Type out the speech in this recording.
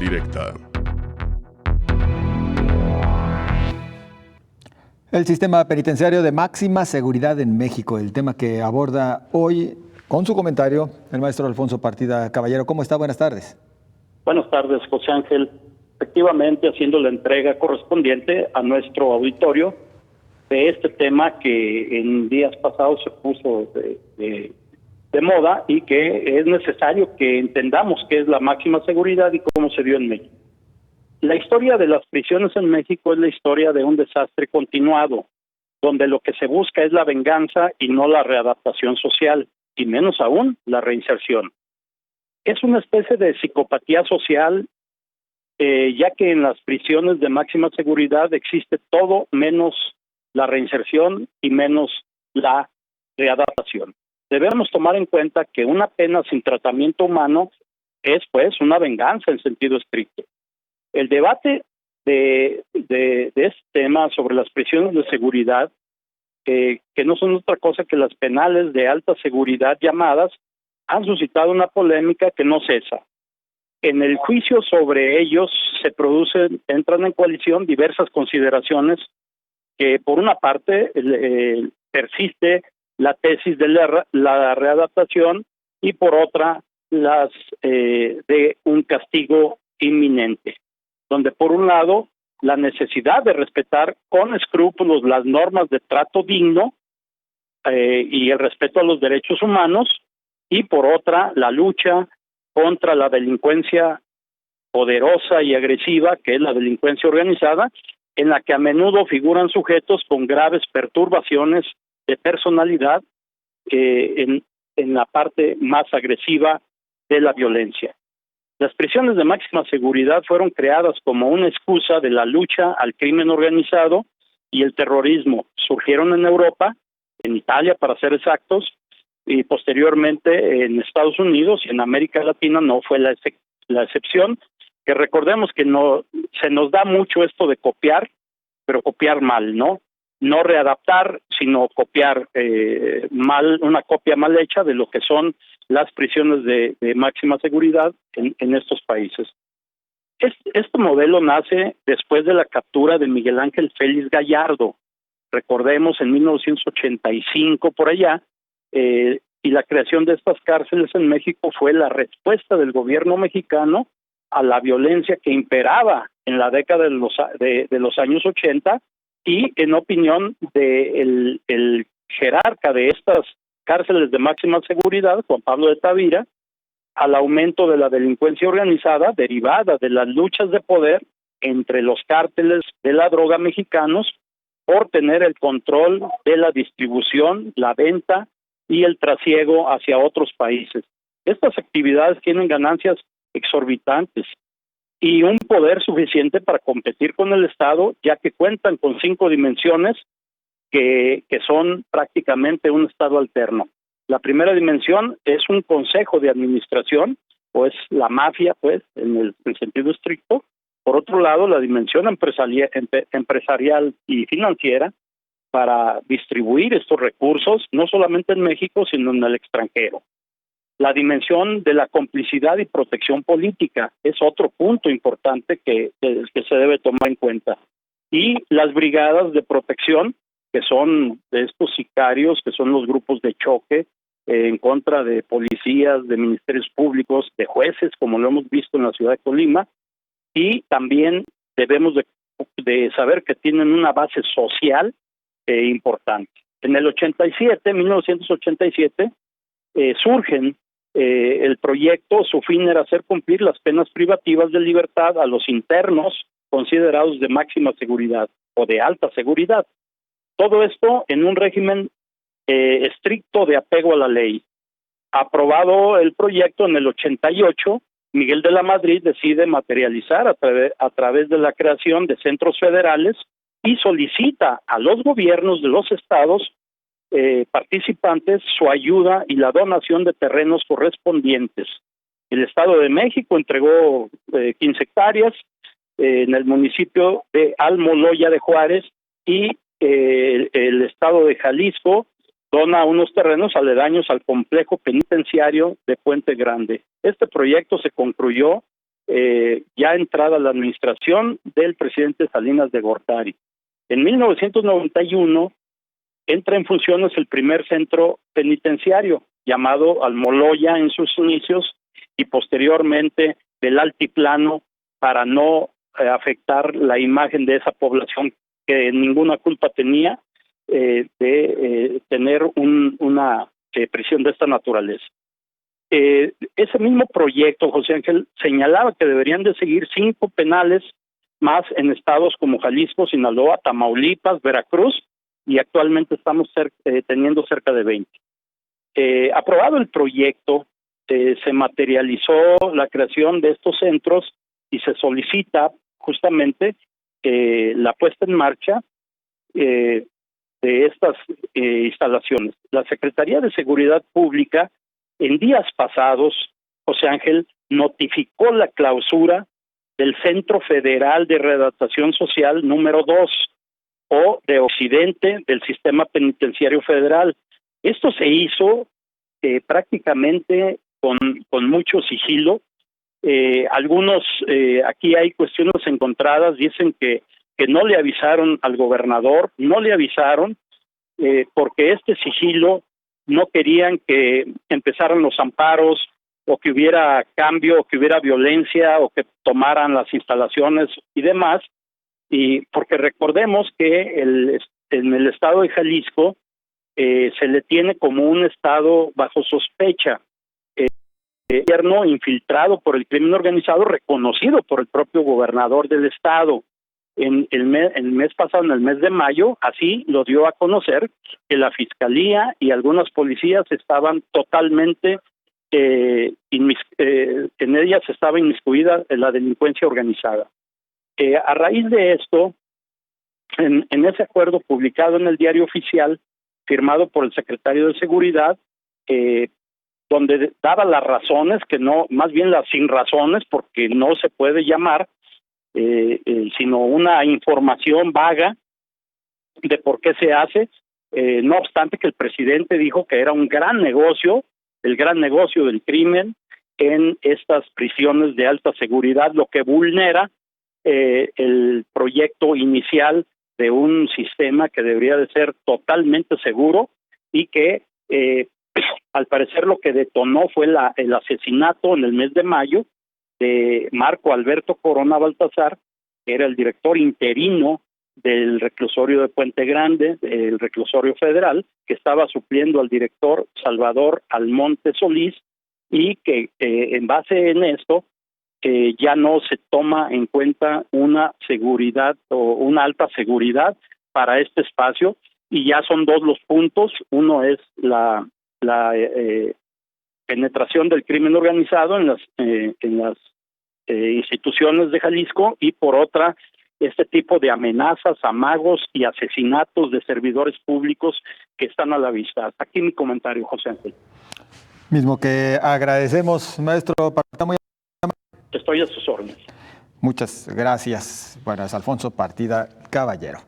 directa. El sistema penitenciario de máxima seguridad en México, el tema que aborda hoy con su comentario el maestro Alfonso Partida Caballero. ¿Cómo está? Buenas tardes. Buenas tardes, José Ángel. Efectivamente, haciendo la entrega correspondiente a nuestro auditorio de este tema que en días pasados se puso de moda y que es necesario que entendamos qué es la máxima seguridad y cómo se dio en México. La historia de las prisiones en México es la historia de un desastre continuado, donde lo que se busca es la venganza y no la readaptación social, y menos aún la reinserción. Es una especie de psicopatía social, ya que en las prisiones de máxima seguridad existe todo menos la reinserción y menos la readaptación. Debemos tomar en cuenta que una pena sin tratamiento humano es, pues, una venganza en sentido estricto. El debate de este tema sobre las prisiones de seguridad, que no son otra cosa que las penales de alta seguridad llamadas, han suscitado una polémica que no cesa. En el juicio sobre ellos entran en coalición diversas consideraciones que, por una parte, persiste la tesis de la readaptación y, por otra, las de un castigo inminente, donde por un lado la necesidad de respetar con escrúpulos las normas de trato digno y el respeto a los derechos humanos, y por otra la lucha contra la delincuencia poderosa y agresiva, que es la delincuencia organizada, en la que a menudo figuran sujetos con graves perturbaciones de personalidad en la parte más agresiva de la violencia. Las prisiones de máxima seguridad fueron creadas como una excusa de la lucha al crimen organizado y el terrorismo. Surgieron en Europa, en Italia para ser exactos, y posteriormente en Estados Unidos y en América Latina no fue la excepción, que recordemos que no se nos da mucho esto de copiar, pero copiar mal, ¿no? No readaptar, sino copiar mal, una copia mal hecha de lo que son las prisiones de máxima seguridad en estos países. Este modelo nace después de la captura de Miguel Ángel Félix Gallardo, recordemos en 1985 por allá, y la creación de estas cárceles en México fue la respuesta del gobierno mexicano a la violencia que imperaba en la década de los años 80 y en opinión de el jerarca de estas cárceles de máxima seguridad, Juan Pablo de Tavira, al aumento de la delincuencia organizada derivada de las luchas de poder entre los cárteles de la droga mexicanos por tener el control de la distribución, la venta y el trasiego hacia otros países. Estas actividades tienen ganancias exorbitantes y un poder suficiente para competir con el Estado, ya que cuentan con 5 dimensiones que son prácticamente un Estado alterno. La primera dimensión es un consejo de administración, o es la mafia, pues, en el sentido estricto. Por otro lado, la dimensión empresarial y financiera para distribuir estos recursos, no solamente en México, sino en el extranjero. La dimensión de la complicidad y protección política es otro punto importante que se debe tomar en cuenta. Y las brigadas de protección, que son de estos sicarios, que son los grupos de choque en contra de policías, de ministerios públicos, de jueces, como lo hemos visto en la ciudad de Colima, y también debemos de saber que tienen una base social importante. En el 1987, surgen el proyecto, su fin era hacer cumplir las penas privativas de libertad a los internos considerados de máxima seguridad o de alta seguridad. Todo esto en un régimen estricto de apego a la ley. Aprobado el proyecto en el 88, Miguel de la Madrid decide materializar a través de la creación de centros federales y solicita a los gobiernos de los estados participantes su ayuda y la donación de terrenos correspondientes. El Estado de México entregó 15 hectáreas en el municipio de Almoloya de Juárez y el Estado de Jalisco dona unos terrenos aledaños al complejo penitenciario de Puente Grande. Este proyecto se concluyó ya entrada la administración del presidente Salinas de Gortari. En 1991 entra en funciones el primer centro penitenciario, llamado Almoloya en sus inicios, y posteriormente del Altiplano, para no afectar la imagen de esa población que ninguna culpa tenía de tener una prisión de esta naturaleza. Ese mismo proyecto, José Ángel, señalaba que deberían de seguir 5 penales más en estados como Jalisco, Sinaloa, Tamaulipas, Veracruz, y actualmente estamos teniendo cerca de 20. Aprobado el proyecto, se materializó la creación de estos centros y se solicita justamente la puesta en marcha de estas instalaciones. La Secretaría de Seguridad Pública en días pasados, José Ángel, notificó la clausura del Centro Federal de Readaptación Social número 2 o de Occidente del Sistema Penitenciario Federal. Esto se hizo prácticamente con mucho sigilo. Algunos, aquí hay cuestiones encontradas, dicen que no le avisaron al gobernador, no le avisaron porque este sigilo no querían que empezaran los amparos o que hubiera cambio, o que hubiera violencia o que tomaran las instalaciones y demás. Y porque recordemos que en el estado de Jalisco se le tiene como un estado bajo sospecha. Gobierno infiltrado por el crimen organizado, reconocido por el propio gobernador del estado. El mes pasado, en el mes de mayo, así lo dio a conocer que la fiscalía y algunas policías estaban totalmente, en ellas estaba inmiscuida la delincuencia organizada. A raíz de esto, en ese acuerdo publicado en el Diario Oficial, firmado por el secretario de Seguridad, donde daba las razones, que no, más bien las sin razones, porque no se puede llamar, sino una información vaga de por qué se hace, no obstante que el presidente dijo que era un gran negocio, el gran negocio del crimen en estas prisiones de alta seguridad, lo que vulnera el proyecto inicial de un sistema que debería de ser totalmente seguro y que al parecer lo que detonó fue el asesinato en el mes de mayo de Marco Alberto Corona Baltazar, que era el director interino del reclusorio de Puente Grande, el reclusorio federal, que estaba supliendo al director Salvador Almonte Solís, y que en base en esto ya no se toma en cuenta una seguridad o una alta seguridad para este espacio, y ya son 2 los puntos. Uno es la penetración del crimen organizado en las instituciones de Jalisco, y por otra este tipo de amenazas, amagos y asesinatos de servidores públicos que están a la vista. Hasta aquí mi comentario, José Ángel. Mismo que agradecemos, maestro. Estoy a sus órdenes. Muchas gracias. Bueno, es Alfonso Partida Caballero.